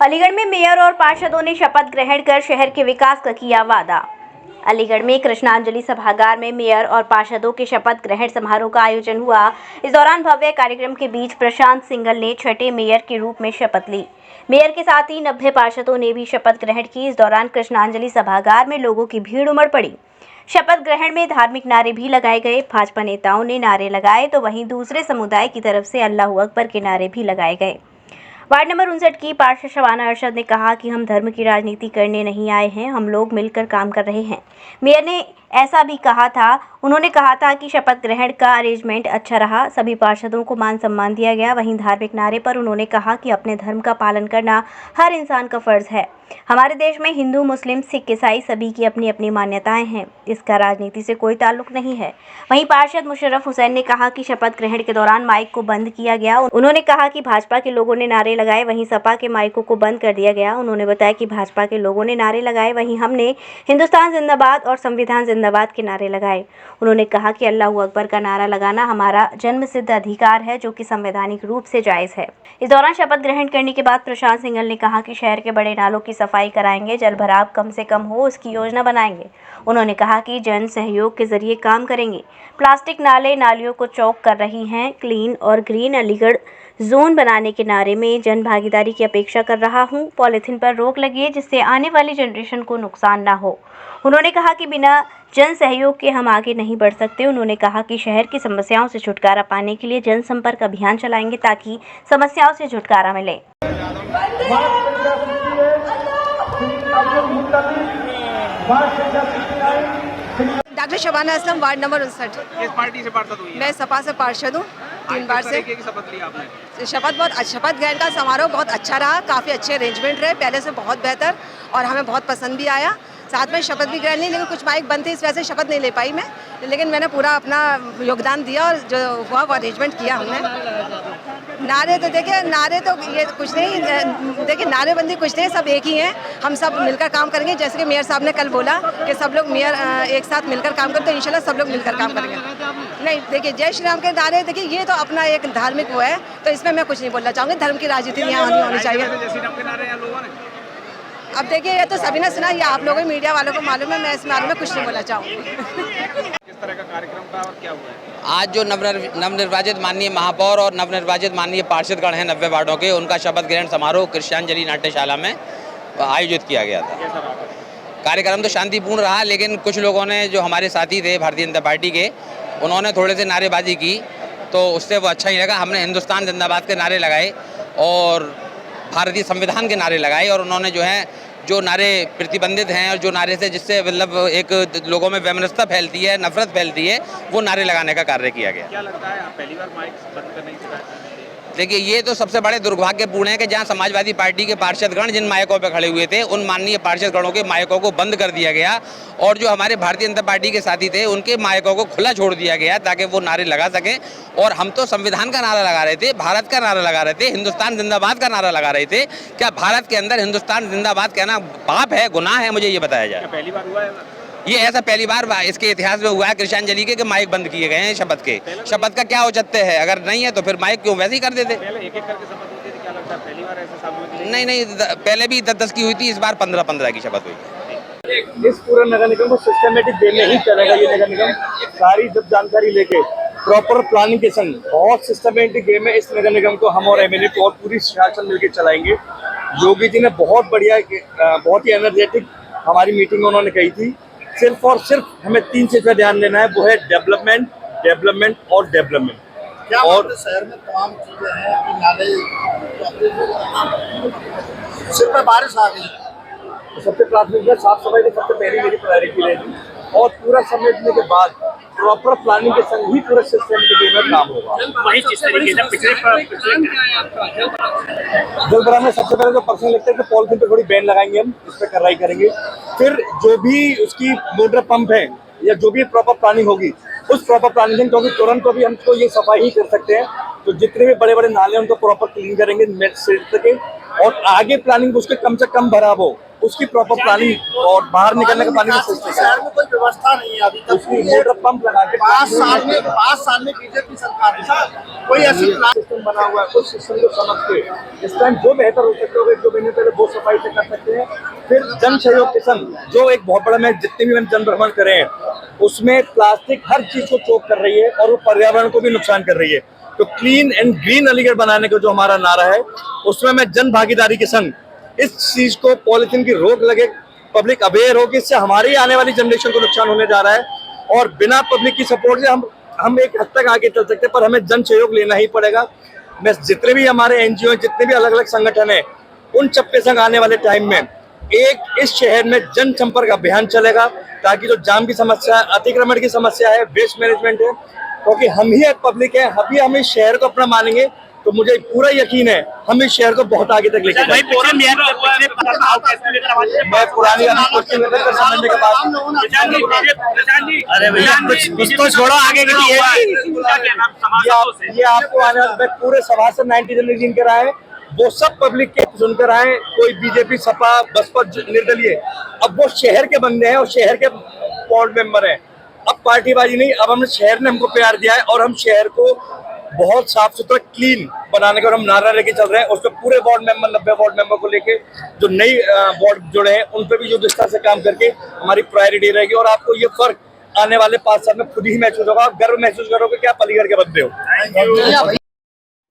अलीगढ़ में मेयर और पार्षदों ने शपथ ग्रहण कर शहर के विकास का किया वादा। अलीगढ़ में कृष्णांजलि सभागार में मेयर और पार्षदों के शपथ ग्रहण समारोह का आयोजन हुआ। इस दौरान भव्य कार्यक्रम के बीच प्रशांत सिंघल ने छठे मेयर के रूप में शपथ ली। मेयर के साथ ही 90 पार्षदों ने भी शपथ ग्रहण की। इस दौरान कृष्णांजलि सभागार में लोगों की भीड़ उमड़ पड़ी। शपथ ग्रहण में धार्मिक नारे भी लगाए गए। भाजपा नेताओं ने नारे लगाए तो वहीं दूसरे समुदाय की तरफ से अल्लाहू अकबर के नारे भी लगाए गए। वार्ड नंबर 59 की पार्षद शबाना अरशद ने कहा कि हम धर्म की राजनीति करने नहीं आए हैं, हम लोग मिलकर काम कर रहे हैं। मेयर ने ऐसा भी कहा था। उन्होंने कहा था कि शपथ ग्रहण का अरेंजमेंट अच्छा रहा, सभी पार्षदों को मान सम्मान दिया गया। वहीं धार्मिक नारे पर उन्होंने कहा कि अपने धर्म का पालन करना हर इंसान का फर्ज है। हमारे देश में हिंदू, मुस्लिम, सिख, ईसाई सभी की अपनी अपनी मान्यताएं हैं, इसका राजनीति से कोई ताल्लुक नहीं है। वहीं पार्षद मुशर्रफ हुसैन ने कहा कि शपथ ग्रहण के दौरान माइक को बंद किया गया। उन्होंने कहा कि भाजपा के लोगों ने नारे लगाए, वहीं सपा के माइकों को बंद कर दिया गया। उन्होंने बताया कि भाजपा के लोगों ने नारे लगाए, वहीं हमने हिंदुस्तान जिंदाबाद और संविधान जिंदाबाद के नारे लगाए। उन्होंने कहा कि अल्लाहू अकबर का नारा लगाना हमारा जन्म सिद्ध अधिकार है, जो कि संवैधानिक रूप से जायज़ है। इस दौरान शपथ ग्रहण करने के बाद प्रशांत सिंघल ने कहा कि शहर के बड़े नालों की सफाई कराएंगे, जल भराव कम से कम हो उसकी योजना बनाएंगे। उन्होंने कहा कि जन सहयोग के जरिए काम करेंगे। प्लास्टिक नाले नालियों को चौक कर रही हैं। क्लीन और ग्रीन अलीगढ़ जोन बनाने के नारे में जन भागीदारी की अपेक्षा कर रहा हूं। पॉलीथीन पर रोक लगी जिससे आने वाली जनरेशन को नुकसान ना हो। उन्होंने कहा कि बिना जन सहयोग के हम आगे नहीं बढ़ सकते। उन्होंने कहा कि शहर की समस्याओं से छुटकारा पाने के लिए जनसंपर्क अभियान चलाएंगे ताकि समस्याओं से छुटकारा मिले। Doctor Shabana Aslam, ward number 59। किस पार्टी से पार्षद हुई? मैं सपा से पार्षद हूँ 3 बार से। शपथ ली आपने? शपथ ग्रहण का समारोह बहुत अच्छा रहा, काफ़ी अच्छे अरेंजमेंट रहे, पहले से बहुत बेहतर, और हमें बहुत पसंद भी आया। साथ में शपथ भी ग्रहण ली, लेकिन कुछ माइक बंद थे, इस वजह से शपथ नहीं ले पाई मैं, लेकिन मैंने पूरा अपना योगदान दिया और जो हुआ वो अरेंजमेंट किया हमने। नारे तो देखिए, नारे तो ये कुछ नहीं, देखिए नारेबंदी कुछ नहीं, सब एक ही हैं। हम सब मिलकर काम करेंगे, जैसे कि मेयर साहब ने कल बोला कि सब लोग मेयर एक साथ मिलकर काम करते, तो इंशाल्लाह सब लोग मिलकर काम करेंगे। नहीं, देखिए जय श्री राम के नारे, देखिए ये तो अपना एक धार्मिक वो है, तो इसमें मैं कुछ नहीं बोलना चाहूँगी। धर्म की राजनीति यहाँ नहीं होनी चाहिए। अब देखिए ये तो सभी ने सुना, ये आप लोगों मीडिया वालों को मालूम है, मैं इस बारे में कुछ नहीं बोलना चाहूँगी। किस तरह का कार्यक्रम था और क्या हुआ है? आज जो नवनिर्वाचित माननीय महापौर और नवनिर्वाचित माननीय पार्षदगण हैं 90 वार्डों के, उनका शपथ ग्रहण समारोह कृष्णांजलि नाट्यशाला में आयोजित किया गया था। कार्यक्रम तो शांतिपूर्ण रहा, लेकिन कुछ लोगों ने, जो हमारे साथी थे भारतीय जनता पार्टी के, उन्होंने थोड़े से नारेबाजी की, तो उससे वो अच्छा ही लगा। हमने हिंदुस्तान जिंदाबाद के नारे लगाए और भारतीय संविधान के नारे लगाए, और उन्होंने जो नारे प्रतिबंधित हैं और जो नारे से जिससे मतलब एक लोगों में वैमनस्यता फैलती है, नफरत फैलती है, वो नारे लगाने का कार्य किया गया। क्या लगता है आप पहली बार माइक बंद करने की शिकायत? देखिए ये तो सबसे बड़े दुर्भाग्यपूर्ण है कि जहां समाजवादी पार्टी के पार्षदगण जिन माइकों पर खड़े हुए थे, उन माननीय पार्षदगणों के माइकों को बंद कर दिया गया, और जो हमारे भारतीय जनता पार्टी के साथी थे उनके माइकों को खुला छोड़ दिया गया ताकि वो नारे लगा सकें। और हम तो संविधान का नारा लगा रहे थे, भारत का नारा लगा रहे थे, हिंदुस्तान जिंदाबाद का नारा लगा रहे थे। क्या भारत के अंदर हिंदुस्तान जिंदाबाद कहना पाप है, गुनाह है? मुझे ये बताया जाए। पहली बार हुआ है ये ऐसा पहली बार इसके इतिहास में हुआ है कृष्णांजलि के कि माइक बंद किए गए हैं शपथ के। शपथ का क्या औचित्य है? अगर नहीं है तो फिर माइक क्यों वैसे ही कर देते? पहले एक-एक करके शपथ होती थी, क्या लगता है पहली बार ऐसे सामूहिक? नहीं, पहले भी 10-10 की हुई थी, इस बार 15-15 की शपथ हुई। इस पूरे नगर निगम को सिस्टमेटिक वे में ही चलेगा। ये नगर निगम सारी जब जानकारी लेके प्रॉपर प्लानिंग के संग बहुत सिस्टमेटिक वे में इस नगर निगम को हम और एमएलए को और पूरी शासन मिलकर चलाएंगे। योगी जी ने बहुत बढ़िया, बहुत ही एनर्जेटिक हमारी मीटिंग में उन्होंने कही थी, सिर्फ और सिर्फ हमें 3 चीज पर ध्यान देना है, वो है डेवलपमेंट, डेवलपमेंट और डेवलपमेंट। क्या और शहर में तमाम चीजें हैं कि नाले सिर्फ बारिश आ गई, तो सबसे प्राथमिकता साफ सफाई की सबसे पहली मेरी प्रायोरिटी रहेगी, और पूरा समेटने के बाद प्रॉपर प्लानिंग के संग ही पूरे सिस्टम के में काम होगा। वही जिस तरीके से पिछले जल भराव में सबसे पहले तो पर्सनल लगता है कि पॉलिथीन पे थोड़ी बैन लगाएंगे, हम इस पर कार्रवाई करेंगे। फिर जो भी उसकी मोटर पंप है या जो भी प्रॉपर प्लानिंग होगी, उस प्रॉपर प्लानिंग, क्योंकि तुरंत तो भी हमको ये सफाई ही कर सकते हैं, तो जितने भी बड़े बड़े नाले हैं उनको प्रॉपर क्लीन करेंगे, मेट सेट सके, और आगे प्लानिंग उसके कम से कम भराव हो, उसकी प्रॉपर प्लानिंग और बाहर निकलने का पानी का सिस्टम शहर में कोई व्यवस्था नहीं है अभी तक। उसकी मोटर पंप लगा के 5 साल में बीजेपी सरकार ने कोई ऐसी सिस्टम बना हुआ है। उस सिस्टम को समझ के इस टाइम जो बेहतर हो सकते हो, जो महीने पहले बहुत सफाई से कर सकते हैं। फिर जन सहयोग के संग जो एक बहुत बड़ा, मैं जितने भी मैंने जन भ्रमण करे हैं उसमें प्लास्टिक हर चीज को चोक कर रही है और वो पर्यावरण को भी नुकसान कर रही है। तो क्लीन एंड ग्रीन अलीगढ़ बनाने का जो हमारा नारा है उसमें मैं जन भागीदारी के संग इस चीज को, पॉलिथीन की रोक लगे, पब्लिक अवेयर हो कि इससे हमारी आने वाली जनरेशन को नुकसान होने जा रहा है और बिना पब्लिक की सपोर्ट से हम एक हद तक आगे चल सकते हैं, पर हमें जन सहयोग लेना ही पड़ेगा। मैं जितने भी हमारे एनजीओ, जितने भी अलग अलग संगठन है, उन सबके संग आने वाले टाइम में एक इस शहर में जन संपर्क अभियान चलेगा ताकि जो जाम की समस्या, अतिक्रमण की समस्या है, वेस्ट मैनेजमेंट है, क्योंकि हम ही एक पब्लिक है, अभी हम इस शहर को अपना मानेंगे तो मुझे पूरा यकीन है हम इस शहर को बहुत आगे तक लेकर जाएंगे। मैं पुरानी समझने के बाद अरे भैया कुछ तो छोड़ो आगे के लिए ये आपको आने वाले पूरे सभासद 90 जनवरी जिनके आए वो सब पब्लिक के सुनकर आए, कोई बीजेपी, सपा, बसपा, निर्दलीय, अब वो शहर के बंदे हैं और शहर के वार्ड मेंबर हैं। अब पार्टीबाजी नहीं, अब हमने शहर ने हमको प्यार दिया है और हम शहर को बहुत साफ सुथरा क्लीन बनाने का हम नारा लेके चल रहे हैं। उसमें पूरे वार्ड मेंबर, 90 वार्ड मेंबर को लेके जो नई वार्ड जुड़े हैं उन पर भी जो जिस तरह से काम करके हमारी प्रायोरिटी रहेगी और आपको ये फर्क आने वाले 5 साल में खुद ही महसूस होगा। आप गर्व महसूस करोगे कि आप अलीगढ़ के बंदे हो।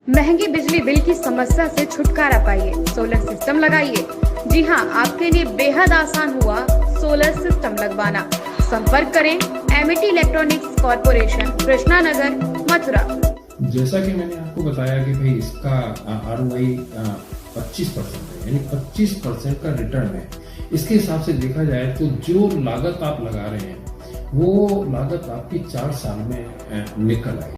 महंगी बिजली बिल की समस्या से छुटकारा पाइए, सोलर सिस्टम लगाइए। जी हां, आपके लिए बेहद आसान हुआ सोलर सिस्टम लगवाना। संपर्क करें Amity electronics corporation, Krishna Nagar, Mathura. जैसा कि मैंने आपको बताया कि भाई इसका ROI 25% है, यानी 25% का रिटर्न है। इसके हिसाब से देखा जाए तो जो लागत आप लगा रहे हैं वो लागत आपकी 4 साल में निकल आएगी।